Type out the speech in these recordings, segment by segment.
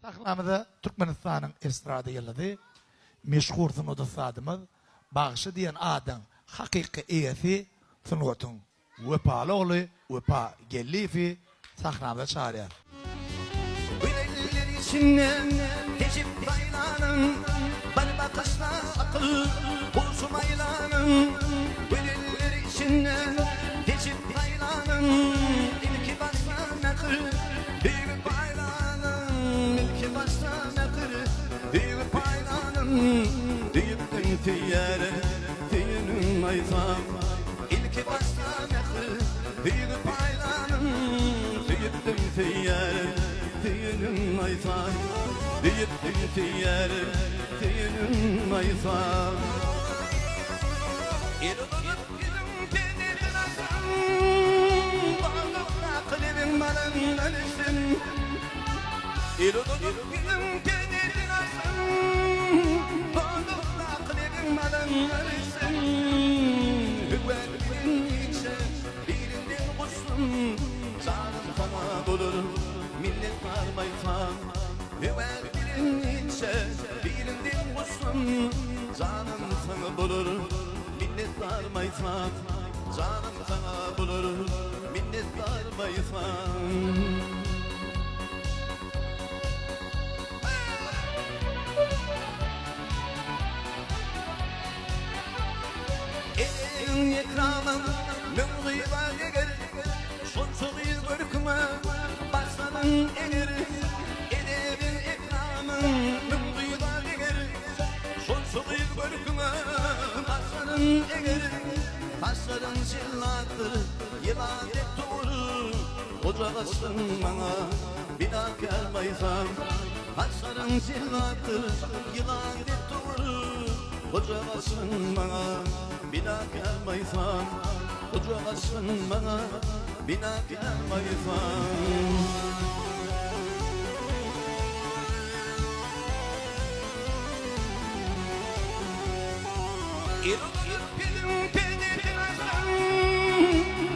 Taklamada Türkmenistan'ın estrada yılladı. Meşhur sunudu sadımız. Bağışı diyen adam hakiki iyisi sunutun. Vepalı oğlu, vepa gellifi sahnamda çağırıyor. Güleller içinden geçip baylanın, bana bakışla akıl bulsun aylanın. Güleller içinden geçip baylanın, ilki baştan akıl büyük baylanın, ilki baştan akıl büyük baylanın. Düğüptün tüyere düğünün ayzam, ilki baştan akıl büyük baylanın. Düğüptün tüyere düğünün ayzam, düğüptün tüyere düğünün ayzam. İrulup gülüm penedin asam, bağlıkta kılibin balın ölüsün. İrulup gülüm penedin asam, bağlıkta kılibin balın ölüsün. Hüvvelin içe birinden kuşsun, canım sana bulur millet varmaysan. Hüvvelin içe birinden kuşsun, canım sana bulur minnet varmaysan. Canım sana bulur minnet varmaysan. Elin ekranın mümgü var eğer, şonsuğu görküme başladın eğer. Elin ekranın mümgü var eğer, şonsuğu görküme başladın eğer. Taşların zillattır yılan et doğru, ocağısın bana bina gelmeysen. Taşların zillattır yılan et doğru, ocağısın bana bina gelmeysen. Ocağısın bana bina gelmeysen. İrulup gülüm penedin asam,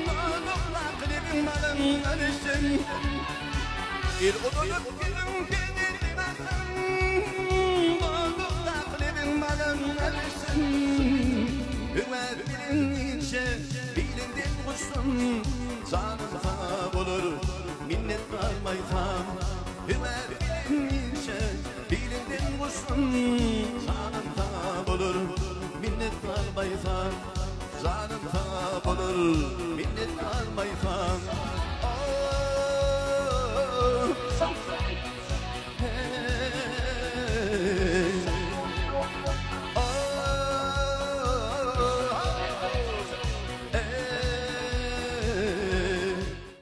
bağlıkta kılibin balın ölüsün. İrulup gülüm penedin asam, bağlıkta kılibin balın ölüsün. Hüvvelin içe bilinden kuşsun, canım sana bulur minnet varmaysan. Hüvvelin içe bilinden kuşsun, canım sana bulur minnet varmaysan. Canım sana bulur minnet varmaysan. Oh, hey.